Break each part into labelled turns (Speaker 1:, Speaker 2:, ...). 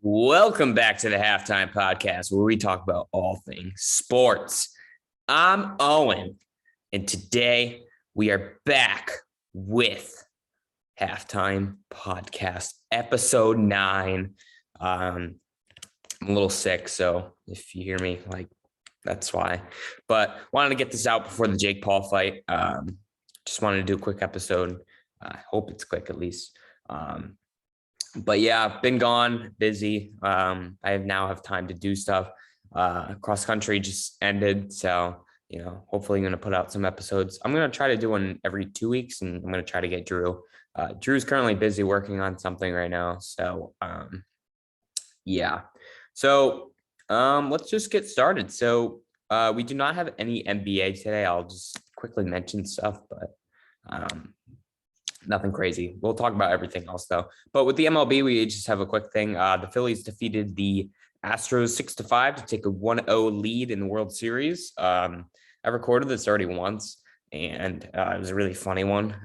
Speaker 1: Welcome back to the Halftime Podcast, where we talk about all things sports. I'm Owen, and today we are back with Halftime Podcast, episode 9. I'm a little sick, so if you hear me, that's why. But wanted to get this out before the Jake Paul fight. Just wanted to do a quick episode. I hope it's quick at least. But yeah, been gone, busy. I now have time to do stuff. Cross country just ended, so hopefully I'm gonna put out some episodes. I'm gonna try to do one every 2 weeks, and I'm gonna try to get Drew. Drew's currently busy working on something right now, so yeah. So let's just get started. So we do not have any NBA today. I'll just quickly mention stuff, but nothing crazy. We'll talk about everything else though. But with the MLB, we just have a quick thing. The Phillies defeated the Astros 6-5 to take a 1-0 lead in the World Series. I recorded this already once, and it was a really funny one.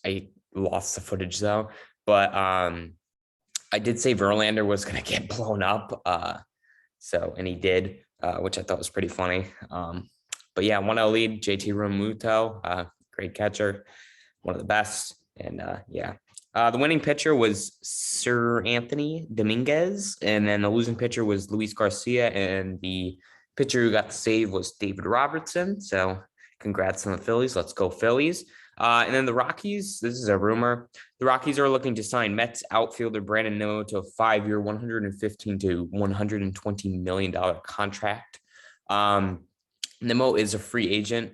Speaker 1: I lost the footage though, but I did say Verlander was going to get blown up. And he did, which I thought was pretty funny. But yeah, 1-0 lead. JT Realmuto, great catcher, one of the best. And the winning pitcher was Sir Anthony Dominguez, and then the losing pitcher was Luis Garcia, and the pitcher who got the save was David Robertson. So congrats on the Phillies. Let's go Phillies. And then the Rockies, this is a rumor. The Rockies are looking to sign Mets outfielder Brandon Nimmo to a 5-year, $115 to $120 million contract. Nimmo is a free agent.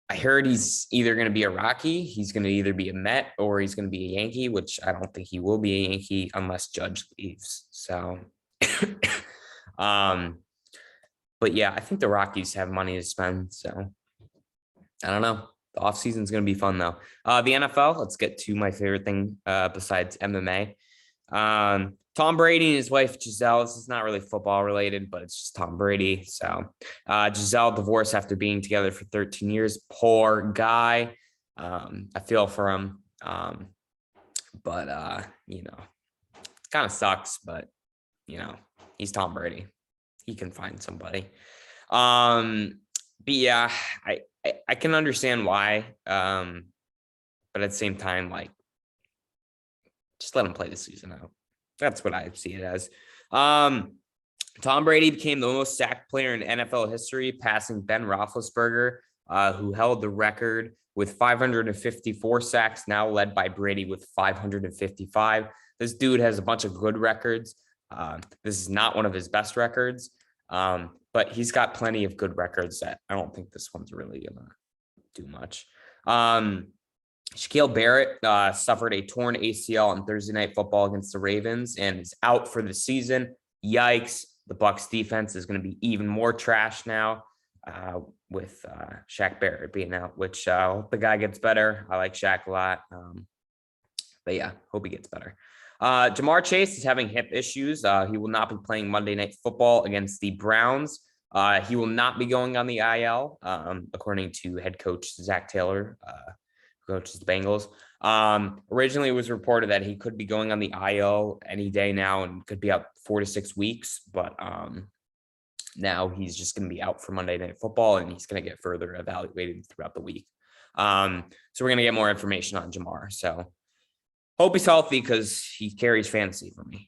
Speaker 1: I heard he's either going to be a Rocky, he's going to either be a Met, or he's going to be a Yankee, which I don't think he will be a Yankee unless Judge leaves. So, but yeah, I think the Rockies have money to spend. So I don't know. The offseason is going to be fun though. The NFL, let's get to my favorite thing besides MMA. Tom Brady and his wife Giselle. This is not really football related, but it's just Tom Brady. So Giselle divorced after being together for 13 years. Poor guy. I feel for him. But it kind of sucks, but he's Tom Brady. He can find somebody. But yeah, I can understand why. But at the same time, just let him play the season out. That's what I see it as. Tom Brady became the most sacked player in NFL history, passing Ben Roethlisberger, who held the record with 554 sacks, now led by Brady with 555. This dude has a bunch of good records. This is not one of his best records, but he's got plenty of good records that I don't think this one's really going to do much. Shaquille Barrett suffered a torn ACL on Thursday Night Football against the Ravens and is out for the season. Yikes. The Bucs defense is going to be even more trash now with Shaq Barrett being out, which I hope the guy gets better. I like Shaq a lot. But yeah, hope he gets better. Jamar Chase is having hip issues. He will not be playing Monday Night Football against the Browns. He will not be going on the IL, according to head coach Zach Taylor, coaches the Bengals. Originally, it was reported that he could be going on the IL any day now and could be out 4 to 6 weeks. But now he's just going to be out for Monday Night Football, and he's going to get further evaluated throughout the week. So we're going to get more information on Jamar. So hope he's healthy because he carries fantasy for me.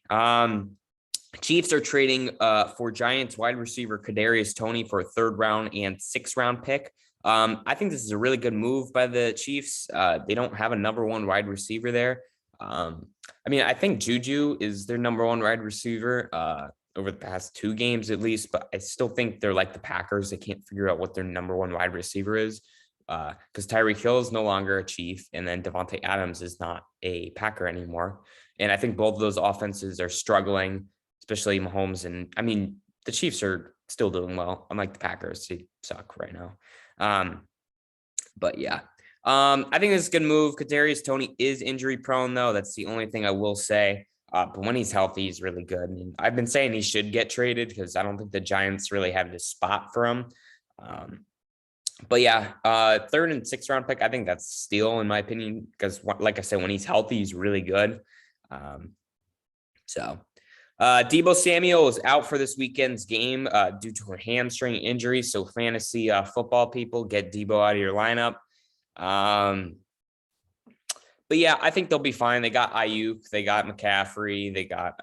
Speaker 1: Chiefs are trading for Giants wide receiver Kadarius Toney for a 3rd round and 6th round pick. I think this is a really good move by the Chiefs. They don't have a number 1 wide receiver there. I think Juju is their number 1 wide receiver over the past 2 games at least, but I still think they're like the Packers. They can't figure out what their number 1 wide receiver is because Tyreek Hill is no longer a Chief, and then Devontae Adams is not a Packer anymore. And I think both of those offenses are struggling, especially Mahomes. And the Chiefs are still doing well, unlike the Packers. They suck right now. But yeah, I think this is a good move. Kadarius Toney is injury prone though. That's the only thing I will say. But when he's healthy, he's really good. And I've been saying he should get traded because I don't think the Giants really have a spot for him. But yeah, 3rd and 6th round pick, I think that's steal in my opinion, because like I said, when he's healthy, he's really good. So Debo Samuel is out for this weekend's game due to a hamstring injury. So fantasy football people, get Debo out of your lineup. But yeah, I think they'll be fine. They got Ayuk, they got McCaffrey, they got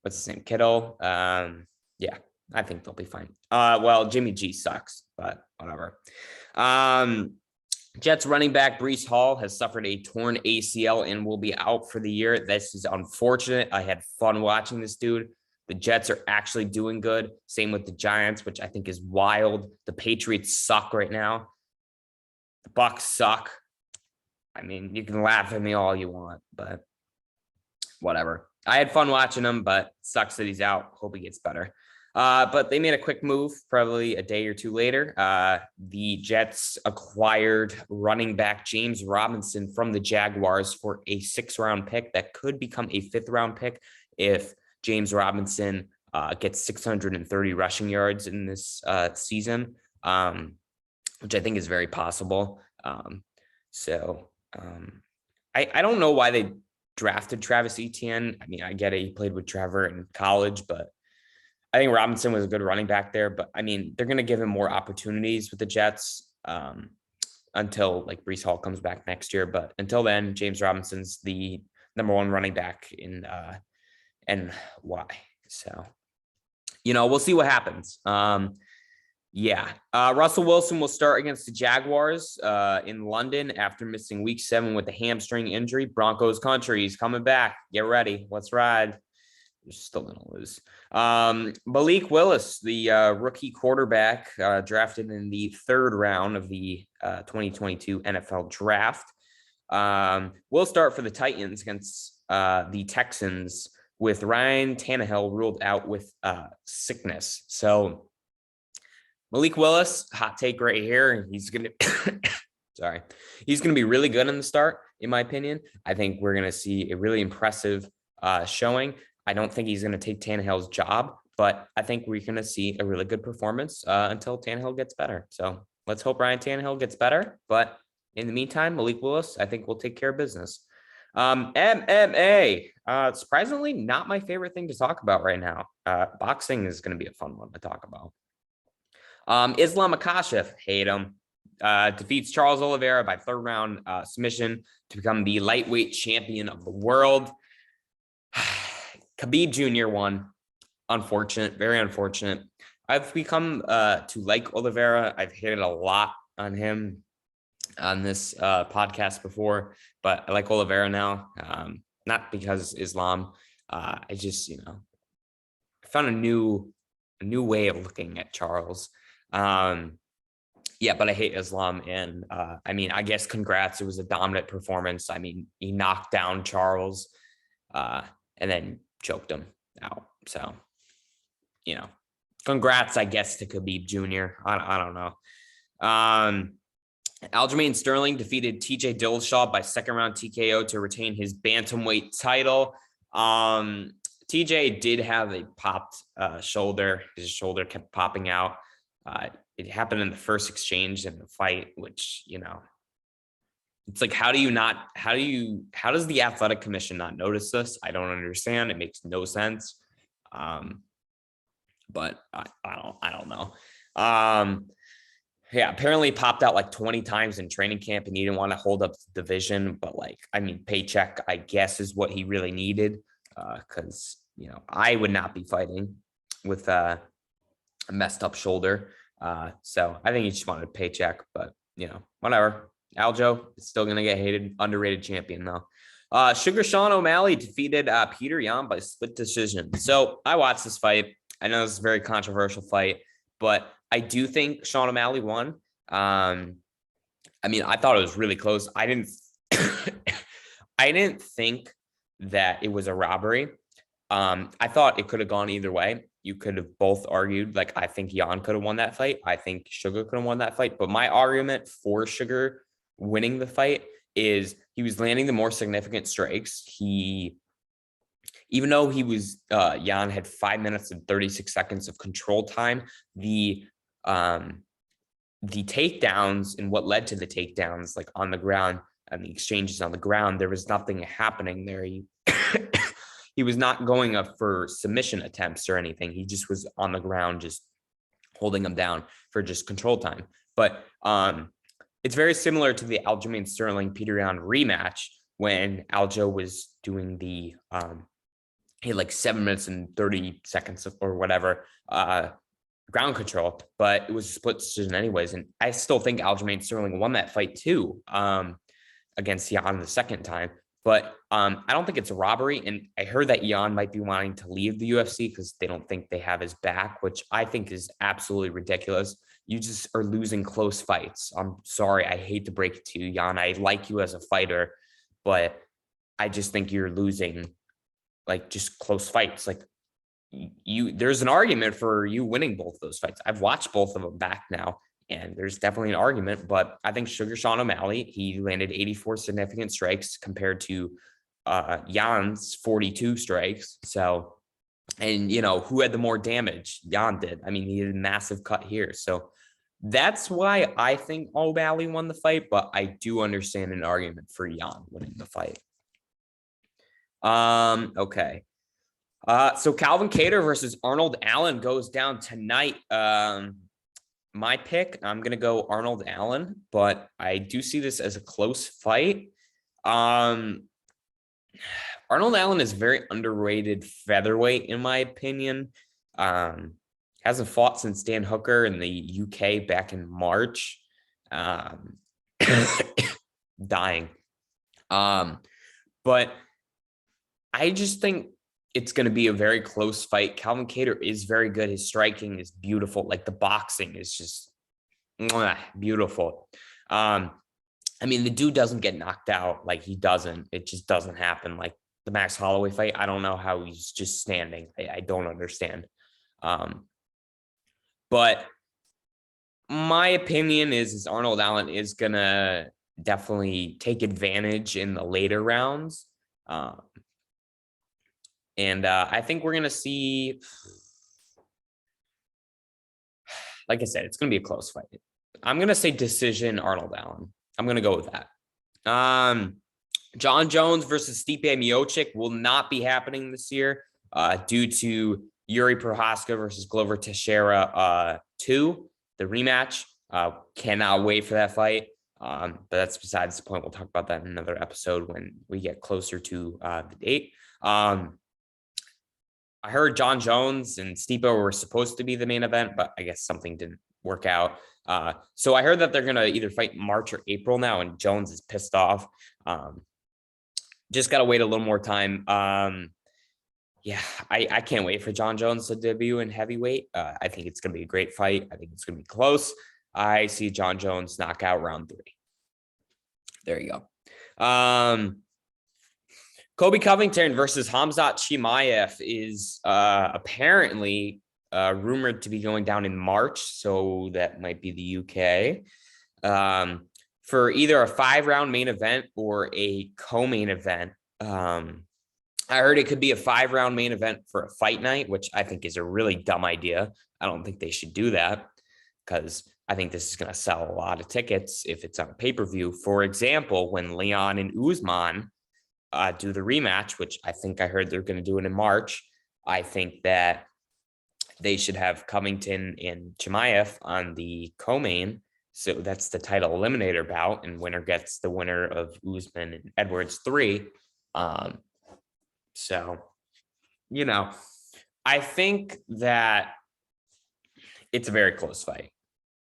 Speaker 1: what's his name, Kittle. Yeah, I think they'll be fine. Well, Jimmy G sucks, but whatever. Jets running back Breece Hall has suffered a torn ACL and will be out for the year. This is unfortunate. I had fun watching this dude. The Jets are actually doing good. Same with the Giants, which I think is wild. The Patriots suck right now. The Bucs suck. I mean, you can laugh at me all you want, but whatever. I had fun watching him, but sucks that he's out. Hope he gets better. But they made a quick move, probably a day or two later. The Jets acquired running back James Robinson from the Jaguars for a 6th-round pick that could become a 5th-round pick if James Robinson gets 630 rushing yards in this season, which I think is very possible. I don't know why they drafted Travis Etienne. I mean, I get it. He played with Trevor in college, but I think Robinson was a good running back there. But I mean, they're going to give him more opportunities with the Jets until like Breece Hall comes back next year. But until then, James Robinson's the number 1 running back in NY. So, we'll see what happens. Russell Wilson will start against the Jaguars in London after missing week 7 with a hamstring injury. Broncos country, he's coming back. Get ready. Let's ride. You're still going to lose. Malik Willis, the rookie quarterback drafted in the 3rd round of the 2022 NFL draft, will start for the Titans against the Texans with Ryan Tannehill ruled out with sickness. So Malik Willis, hot take right here. He's going to he's going to be really good in the start, in my opinion. I think we're going to see a really impressive showing. I don't think he's going to take Tannehill's job, but I think we're going to see a really good performance until Tannehill gets better. So let's hope Ryan Tannehill gets better. But in the meantime, Malik Willis, I think will take care of business. MMA, surprisingly, not my favorite thing to talk about right now. Boxing is going to be a fun one to talk about. Islam Makhachev, hate him, defeats Charles Oliveira by 3rd round submission to become the lightweight champion of the world. Khabib Jr. won. Unfortunate, very unfortunate. I've become to like Oliveira. I've hated a lot on him on this podcast before, but I like Oliveira now. Not because Islam. I just, I found a new way of looking at Charles. But I hate Islam. And I mean, I guess congrats. It was a dominant performance. I mean, he knocked down Charles and then choked him out. So, congrats, I guess, to Khabib Jr. I don't know. Aljamain Sterling defeated TJ Dillashaw by 2nd round TKO to retain his bantamweight title. TJ did have a popped shoulder. His shoulder kept popping out. It happened in the first exchange in the fight, which, it's like, how does the athletic commission not notice this? I don't understand. It makes no sense. But I don't know. Apparently popped out like 20 times in training camp and he didn't want to hold up the division, but paycheck, I guess, is what he really needed. Cause I would not be fighting with a messed up shoulder. So I think he just wanted a paycheck, but whatever. Aljo is still going to get hated. Underrated champion, though. Sugar Sean O'Malley defeated Peter Yan by split decision. So I watched this fight. I know this is a very controversial fight, but I do think Sean O'Malley won. I thought it was really close. I didn't think that it was a robbery. I thought it could have gone either way. You could have both argued. Like, I think Yan could have won that fight. I think Sugar could have won that fight. But my argument for Sugar winning the fight is he was landing the more significant strikes. Even though he was, Yan had 5 minutes and 36 seconds of control time, the takedowns and what led to the takedowns, like on the ground and the exchanges on the ground, there was nothing happening there. he was not going up for submission attempts or anything. He just was on the ground, just holding him down for just control time. But it's very similar to the Aljamain Sterling Peter Yan rematch when Aljo was doing the he had like 7 minutes and 30 seconds or whatever ground control, but it was a split decision anyways. And I still think Aljamain Sterling won that fight too against Yan the second time. But I don't think it's a robbery. And I heard that Yan might be wanting to leave the UFC because they don't think they have his back, which I think is absolutely ridiculous. You just are losing close fights. I'm sorry. I hate to break it to you, Yan. I like you as a fighter, but I just think you're losing like just close fights. Like there's an argument for you winning both those fights. I've watched both of them back now, and there's definitely an argument, but I think Sugar Sean O'Malley, he landed 84 significant strikes compared to Jan's 42 strikes. So, and who had the more damage? Yan did. I mean, he had a massive cut here. So that's why I think O'Malley won the fight, but I do understand an argument for Yan winning the fight. Okay. So Calvin Kattar versus Arnold Allen goes down tonight. My pick, I'm going to go Arnold Allen, but I do see this as a close fight. Arnold Allen is very underrated featherweight, in my opinion. Hasn't fought since Dan Hooker in the UK back in March. Dying. But I just think it's going to be a very close fight. Calvin Kattar is very good. His striking is beautiful. Like the boxing is just beautiful. I mean, the dude doesn't get knocked out. Like he doesn't. It just doesn't happen. Like the Max Holloway fight, I don't know how he's just standing. I don't understand. But my opinion is Arnold Allen is going to definitely take advantage in the later rounds. And I think we're going to see, like I said, it's going to be a close fight. I'm going to say decision Arnold Allen. I'm going to go with that. John Jones versus Stipe Miocic will not be happening this year due to Yuri Prohaska versus Glover Teixeira 2, the rematch. Cannot wait for that fight. But that's besides the point. We'll talk about that in another episode when we get closer to the date. I heard John Jones and Stipe were supposed to be the main event, but I guess something didn't work out. So I heard that they're going to either fight March or April now, and Jones is pissed off. Just got to wait a little more time. Yeah, I can't wait for John Jones to debut in heavyweight. I think it's going to be a great fight. I think it's going to be close. I see John Jones knockout round 3. There you go. Kobe Covington versus Khamzat Chimaev is apparently rumored to be going down in March, so that might be the UK, for either a 5-round main event or a co-main event. I heard it could be a 5-round main event for a fight night, which I think is a really dumb idea. I don't think they should do that because I think this is going to sell a lot of tickets if it's on a pay-per-view. For example, when Leon and Usman do the rematch, which I think I heard they're going to do it in March, I think that they should have Covington and Chimaev on the co-main. So that's the title eliminator bout, and winner gets the winner of Usman and Edwards 3. So, I think that it's a very close fight,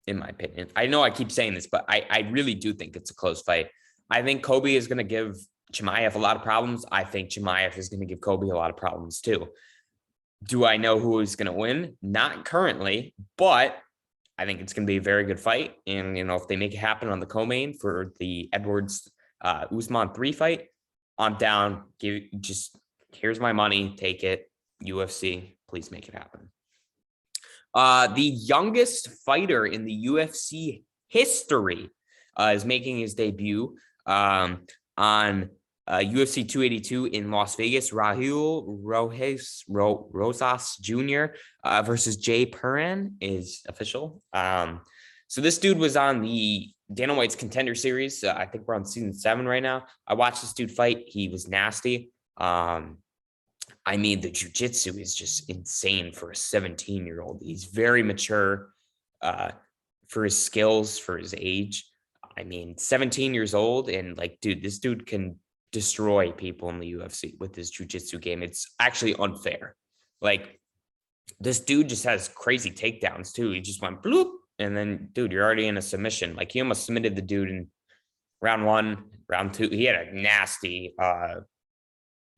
Speaker 1: in my opinion. I know I keep saying this, but I really do think it's a close fight. I think Kobe is going to give Chimaev a lot of problems. I think Chimaev is going to give Kobe a lot of problems too. Do I know who is going to win? Not currently, but I think it's going to be a very good fight. And, if they make it happen on the co-main for the Edwards Usman 3 fight, I'm down. Here's my money. Take it. UFC, please make it happen. The youngest fighter in the UFC history is making his debut on UFC 282 in Las Vegas. Raul Rosas Jr. Versus Jay Perrin is official. So this dude was on the Dana White's Contender Series. I think we're on season 7 right now. I watched this dude fight. He was nasty. I I mean, the jiu-jitsu is just insane for a 17-year-old. He's very mature for his skills, for his age. I mean, 17 years old, and like, dude, this dude can destroy people in the UFC with his jiu-jitsu game. It's actually unfair. Like, this dude just has crazy takedowns too. He just went bloop, and then, dude, you're already in a submission. Like, he almost submitted the dude in round 1, round 2. He had a nasty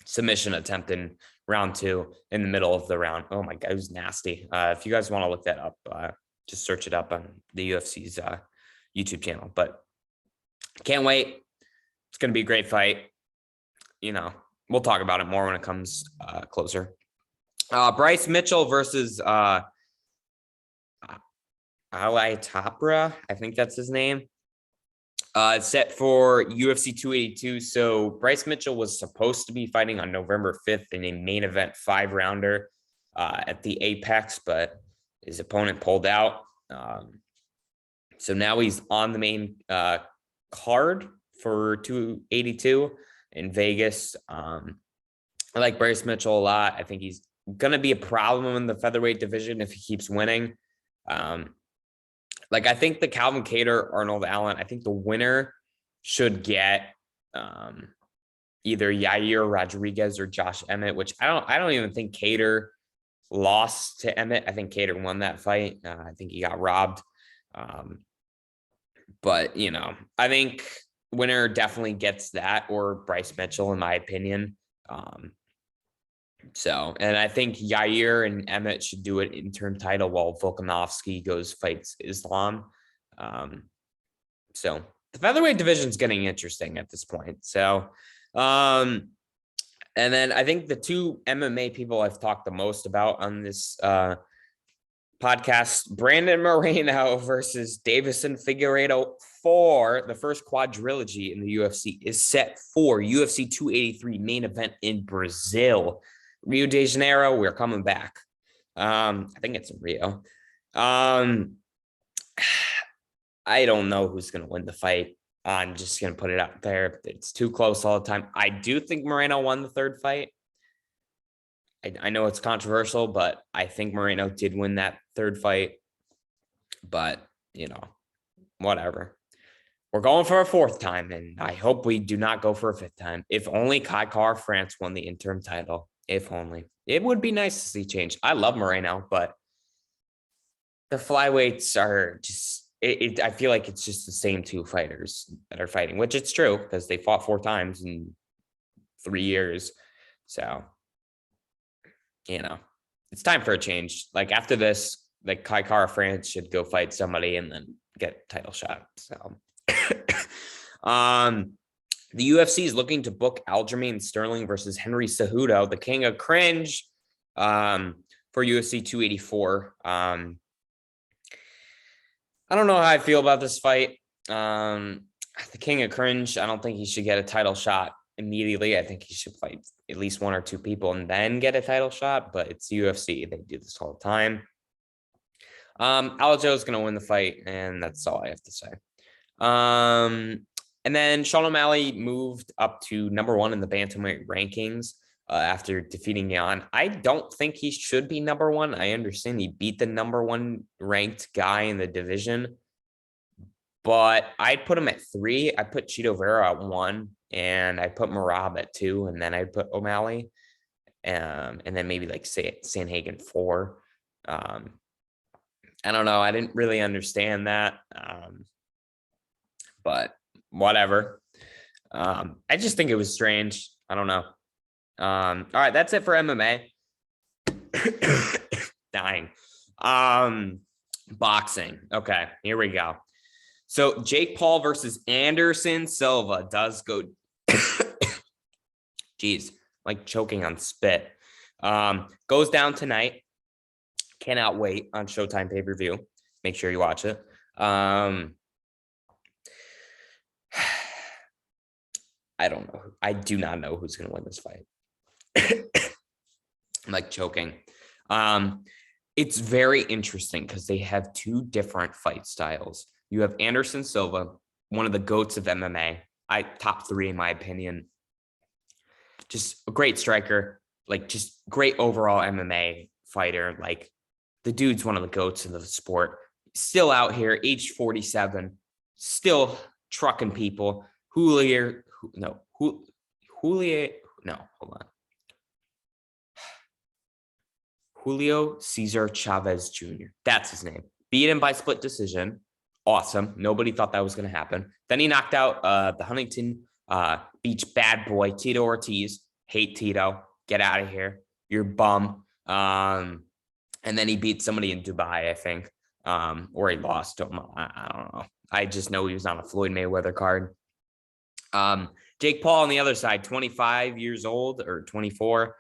Speaker 1: submission attempt in round 2 in the middle of the round. Oh my God, it was nasty. If you guys want to look that up, just search it up on the UFC's YouTube channel. But can't wait. It's going to be a great fight. You know, we'll talk about it more when it comes closer. Bryce Mitchell versus Ali Tapra. I think that's his name. It's set for UFC 282. So Bryce Mitchell was supposed to be fighting on November 5th in a main event 5-rounder at the Apex, but his opponent pulled out. So now he's on the main card for 282 in Vegas. I like Bryce Mitchell a lot. I think he's going to be a problem in the featherweight division if he keeps winning. Like, I think the Calvin Kattar, Arnold Allen, I think the winner should get either Yair Rodriguez or Josh Emmett, which I don't even think Kattar lost to Emmett. I think Kattar won that fight. I think he got robbed. But, you know, I think winner definitely gets that, or Bryce Mitchell, in my opinion. So, and I think Yair and Emmett should do an interim title while Volkanovski fights Islam. So the featherweight division is getting interesting at this point. So, and then I think the two MMA people I've talked the most about on this podcast, Brandon Moreno versus Davison Figueiredo for the first quadrilogy in the UFC, is set for UFC 283 main event in Brazil. Rio de Janeiro, we're coming back. I think it's in Rio. I don't know who's going to win the fight. I'm just going to put it out there. It's too close all the time. I do think Moreno won the third fight. I know it's controversial, but I think Moreno did win that third fight. But, you know, whatever. We're going for a fourth time, and I hope we do not go for a fifth time. If only Kai Kara France won the interim title. If only. It would be nice to see change. I love Moreno, but the flyweights are just, I feel like it's just the same two fighters that are fighting, which it's true because they fought 4 times in 3 years. So, you know, it's time for a change. Like, after this, like, Kai Kara France should go fight somebody and then get a title shot. So, the UFC is looking to book Aljamain Sterling versus Henry Cejudo, the king of cringe, for UFC 284. I don't know how I feel about this fight. The king of cringe, I don't think he should get a title shot immediately. I think he should fight at least 1 or 2 people and then get a title shot, but it's UFC. They do this all the time. Aljo is going to win the fight, and that's all I have to say. And then Sean O'Malley moved up to number 1 in the bantamweight rankings after defeating Jan. I don't think he should be number 1. I understand he beat the number 1 ranked guy in the division, but I'd put him at 3. I put Chito Vera at 1, and I put Merab at 2, and then I'd put O'Malley, and then maybe like Sanhagen 4. I don't know. I didn't really understand that, but whatever. I just think it was strange. I don't know. All right, that's it for MMA. Dying. Boxing. Okay, here we go. So Jake Paul versus Anderson Silva does go. Jeez, like choking on spit. Goes down tonight. Cannot wait on Showtime pay-per-view. Make sure you watch it. I don't know. I do not know who's going to win this fight. I'm like choking. It's very interesting because they have 2 different fight styles. You have Anderson Silva, one of the GOATs of MMA. Top 3 in my opinion. Just a great striker. like just great overall MMA fighter. Like the dude's one of the goats of the sport. Still out here, age 47, still trucking people. Julio, no, Julio, no, hold on. Julio Cesar Chavez Jr. That's his name. Beat him by split decision. Awesome. Nobody thought that was going to happen. Then he knocked out the Huntington Beach bad boy, Tito Ortiz. Hate Tito. Get out of here. You're bum. And then he beat somebody in Dubai, I think. Or he lost to him. I don't know. I just know he was on a Floyd Mayweather card. Jake Paul on the other side, 25 years old or 24.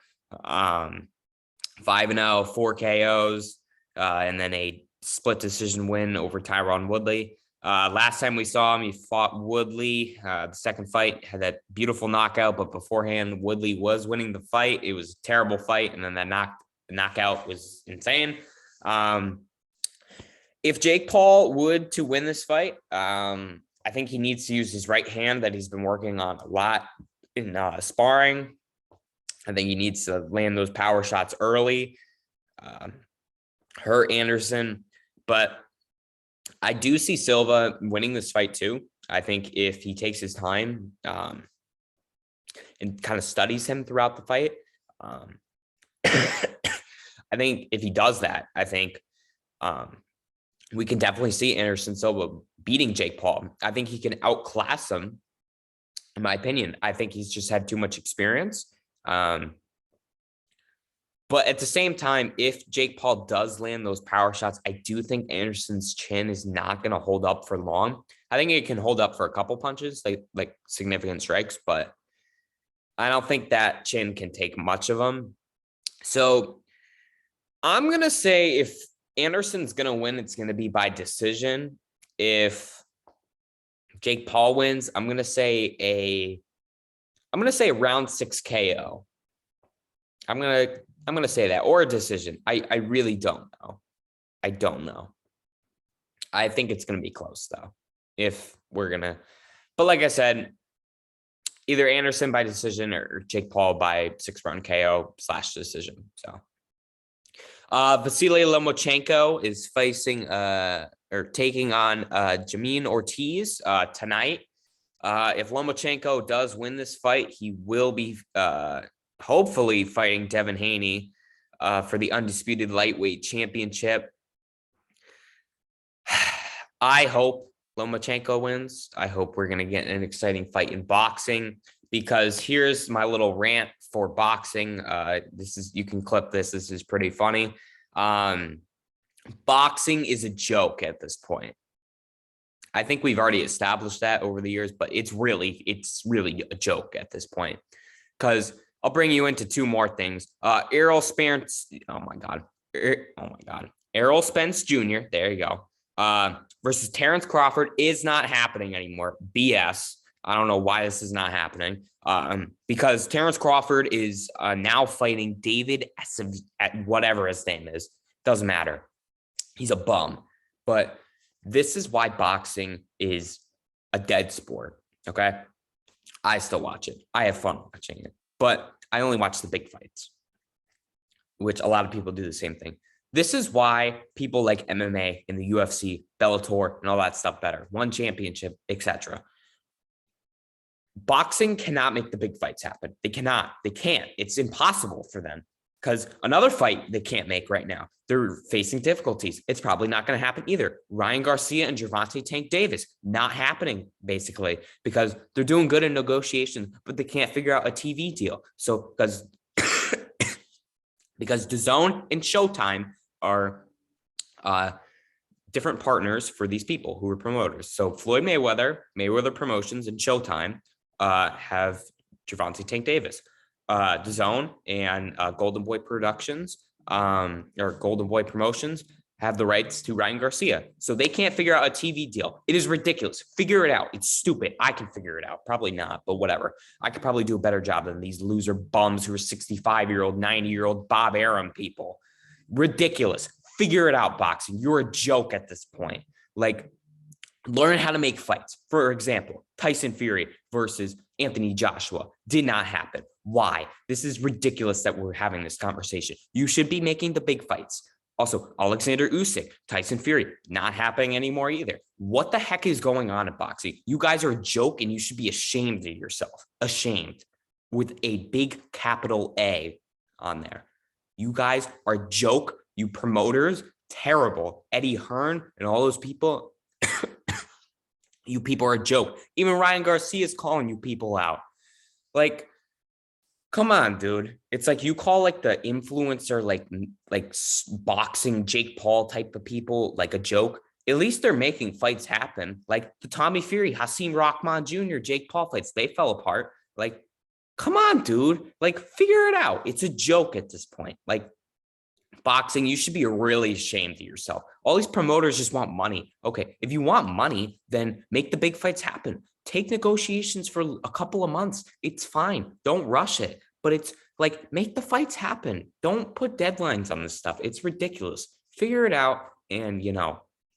Speaker 1: 5-0, 4 KOs, and then a split decision win over Tyron Woodley. Last time we saw him, he fought Woodley. The second fight had that beautiful knockout, but beforehand, Woodley was winning the fight. It was a terrible fight, and then that knockout was insane. If Jake Paul would to win this fight, I think he needs to use his right hand that he's been working on a lot in sparring. I think he needs to land those power shots early, hurt Anderson. But I do see Silva winning this fight too. I think if he takes his time and kind of studies him throughout the fight, I think if he does that, I think we can definitely see Anderson Silva beating Jake Paul. I think he can outclass him, in my opinion. I think he's just had too much experience. But at the same time, if Jake Paul does land those power shots, I do think Anderson's chin is not going to hold up for long. I think it can hold up for a couple punches, like significant strikes, but I don't think that chin can take much of them. So I'm going to say if Anderson's going to win, it's going to be by decision. If Jake Paul wins, I'm going to say a round 6 KO. I'm going to say that, or a decision. I really don't know. I don't know. I think it's going to be close though. But like I said, either Anderson by decision or Jake Paul by 6-round KO / decision. So Vasily Lomachenko is facing taking on Jameen Ortiz tonight. If Lomachenko does win this fight, he will be hopefully fighting Devin Haney for the undisputed lightweight championship. I hope Lomachenko wins. I hope we're going to get an exciting fight in boxing, because here's my little rant for boxing. You can clip this. This is pretty funny. Boxing is a joke at this point. I think we've already established that over the years, but it's really a joke at this point, because I'll bring you into two more things. Errol Spence. Oh my God. Errol Spence Jr. There you go. Versus Terrence Crawford is not happening anymore. BS. I don't know why this is not happening. Because Terrence Crawford is now fighting David at whatever his name is. Doesn't matter. He's a bum. But this is why boxing is a dead sport. Okay. I still watch it. I have fun watching it, but I only watch the big fights, which a lot of people do the same thing. This is why people like MMA and the UFC, Bellator, and all that stuff better. One championship, etc. Boxing cannot make the big fights happen. They cannot. They can't. It's impossible for them, because another fight they can't make right now, they're facing difficulties. It's probably not going to happen either. Ryan Garcia and Gervonta Tank Davis, not happening, basically, because they're doing good in negotiations, but they can't figure out a TV deal. So because DAZN and Showtime are different partners for these people who are promoters. So Floyd Mayweather Promotions, and Showtime have Gervonta Tank Davis. DAZN and Golden Boy Productions or Golden Boy Promotions have the rights to Ryan Garcia. So they can't figure out a TV deal. It is ridiculous. Figure it out. It's stupid. I can figure it out. Probably not, but whatever. I could probably do a better job than these loser bums who are 65-year-old, 90-year-old Bob Arum people. Ridiculous. Figure it out, boxing. You're a joke at this point. Like, learn how to make fights. For example, Tyson Fury versus Anthony Joshua did not happen. Why? This is ridiculous that we're having this conversation. You should be making the big fights. Also, Alexander Usyk, Tyson Fury, not happening anymore either. What the heck is going on in boxing? You guys are a joke and you should be ashamed of yourself. Ashamed with a big capital A on there. You guys are a joke. You promoters, terrible. Eddie Hearn and all those people, you people are a joke. Even Ryan Garcia is calling you people out. Like, come on, dude. It's like you call like the influencer, like boxing Jake Paul type of people, like a joke. At least they're making fights happen. Like the Tommy Fury, Hasim Rahman Jr., Jake Paul fights, they fell apart. Like, come on, dude. Like, figure it out. It's a joke at this point. Like, boxing, you should be really ashamed of yourself. All these promoters just want money. Okay, if you want money, then make the big fights happen. Take negotiations for a couple of months. It's fine. Don't rush it. But it's like, make the fights happen. Don't put deadlines on this stuff. It's ridiculous. Figure it out. And,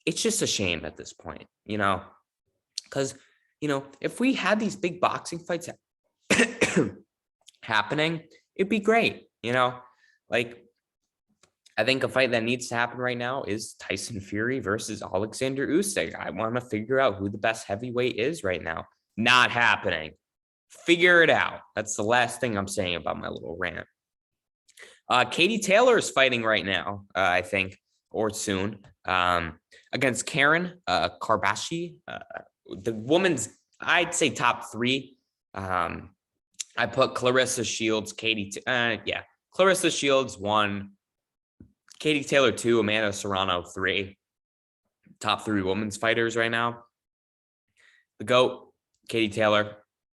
Speaker 1: it's just a shame at this point, because, if we had these big boxing fights happening, it'd be great, like, I think a fight that needs to happen right now is Tyson Fury versus Alexander Usyk. I want to figure out who the best heavyweight is right now. Not happening. Figure it out. That's the last thing I'm saying about my little rant. Katie Taylor is fighting right now, I think, or soon, against Karen Karbashi. The woman's, I'd say, top three. I put Clarissa Shields, Clarissa Shields 1, Katie Taylor 2, Amanda Serrano 3. Top 3 women's fighters right now. The GOAT, Katie Taylor,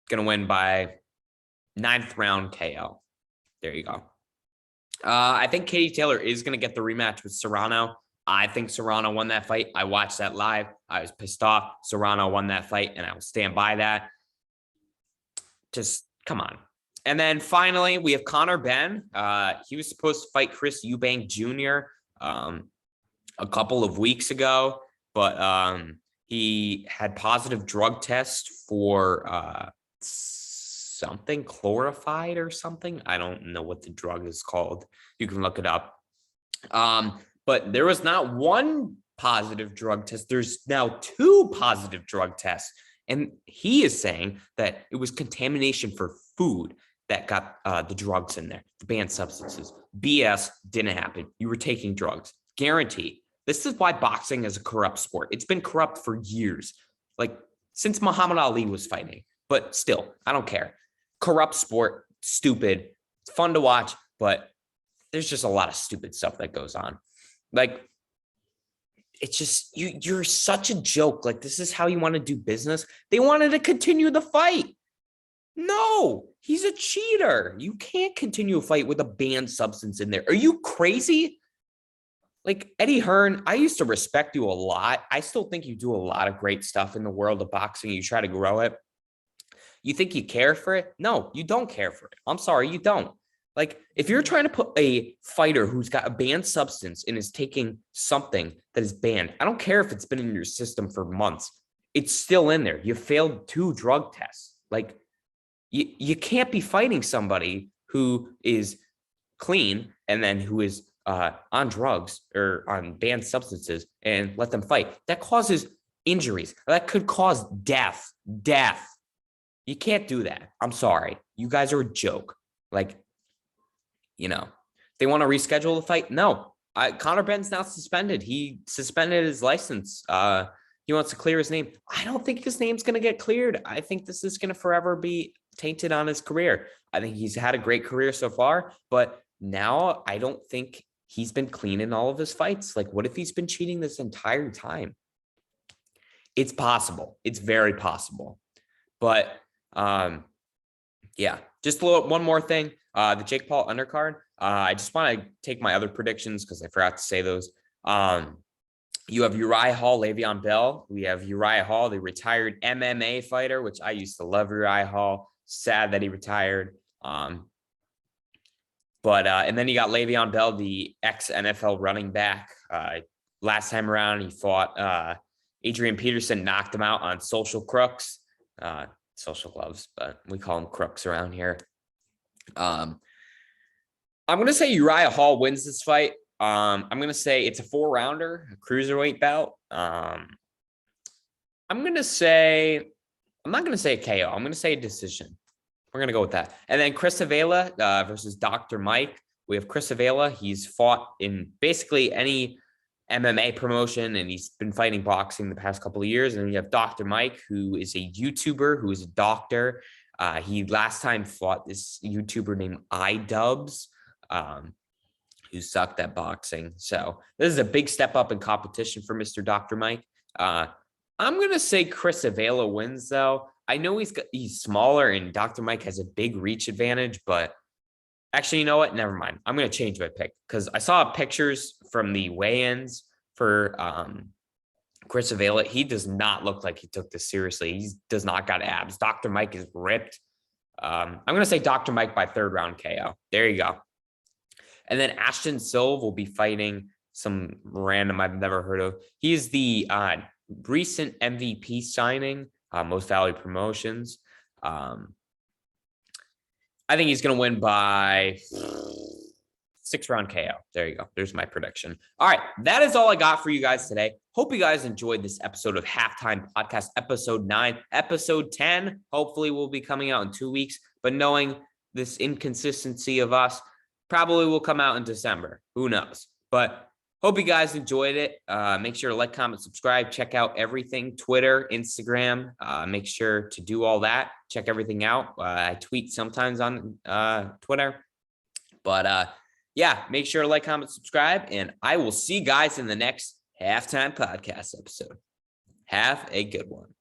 Speaker 1: going to win by 9th round KO. There you go. I think Katie Taylor is going to get the rematch with Serrano. I think Serrano won that fight. I watched that live. I was pissed off. Serrano won that fight, and I will stand by that. Just come on. And then finally, we have Conor Benn. He was supposed to fight Chris Eubank Jr. A couple of weeks ago, but he had positive drug tests for something chlorified or something. I don't know what the drug is called. You can look it up. But there was not one positive drug test. There's now 2 positive drug tests. And he is saying that it was contamination for food that got the drugs in there, the banned substances. BS, didn't happen. You were taking drugs. Guaranteed. This is why boxing is a corrupt sport. It's been corrupt for years, like since Muhammad Ali was fighting. But still, I don't care. Corrupt sport, stupid. It's fun to watch, but there's just a lot of stupid stuff that goes on. Like, it's just, you're such a joke. Like, this is how you want to do business. They wanted to continue the fight. No, he's a cheater. You can't continue a fight with a banned substance in there. Are you crazy? Like, Eddie Hearn, I used to respect you a lot. I still think you do a lot of great stuff in the world of boxing. You try to grow it. You think you care for it? No, you don't care for it. I'm sorry, you don't. Like, if you're trying to put a fighter who's got a banned substance and is taking something that is banned, I don't care if it's been in your system for months. It's still in there. You failed 2 drug tests. Like, you can't be fighting somebody who is clean and then who is on drugs or on banned substances and let them fight. That causes injuries. That could cause death. You can't do that. I'm sorry. You guys are a joke. Like, they want to reschedule the fight. No, Conor Benn's now suspended. He suspended his license. He wants to clear his name. I don't think his name's going to get cleared. I think this is going to forever be tainted on his career. I think he's had a great career so far, but now I don't think he's been clean in all of his fights. Like, what if he's been cheating this entire time? It's possible. It's very possible. But yeah, just one more thing. The Jake Paul undercard. I just want to take my other predictions because I forgot to say those. You have Uriah Hall, Le'Veon Bell. We have Uriah Hall, the retired MMA fighter, which I used to love Uriah Hall. Sad that he retired. And then you got Le'Veon Bell, the ex-NFL running back. Last time around, he fought Adrian Peterson, knocked him out on social crooks, social gloves, but we call them crooks around here. Um, I'm going to say Uriah Hall wins this fight. I'm going to say it's a 4-rounder, a cruiserweight bout. I'm going to say, I'm not going to say a KO. I'm going to say a decision. We're going to go with that. And then Chris Avila versus Dr. Mike. We have Chris Avila. He's fought in basically any MMA promotion, and he's been fighting boxing the past couple of years. And you have Dr. Mike, who is a YouTuber, who is a doctor. He last time fought this YouTuber named iDubbbz, who sucked at boxing. So this is a big step up in competition for Mr. Dr. Mike. I'm going to say Chris Avila wins, though. I know he's smaller and Dr. Mike has a big reach advantage, but actually, you know what? Never mind. I'm going to change my pick because I saw pictures from the weigh-ins for Chris Avila. He does not look like he took this seriously. He does not got abs. Dr. Mike is ripped. I'm going to say Dr. Mike by 3rd round KO. There you go. And then Ashton Silva will be fighting some random I've never heard of. He's the recent MVP signing, Most Valued Promotions. I think he's going to win by 6-round KO. There you go. There's my prediction. All right. That is all I got for you guys today. Hope you guys enjoyed this episode of Halftime Podcast, episode 9. Episode 10, hopefully, will be coming out in 2 weeks. But knowing this inconsistency of us, probably will come out in December. Who knows? But hope you guys enjoyed it. Make sure to like, comment, subscribe. Check out everything. Twitter, Instagram. Make sure to do all that. Check everything out. I tweet sometimes on Twitter. But yeah, make sure to like, comment, subscribe. And I will see you guys in the next Halftime Podcast episode. Have a good one.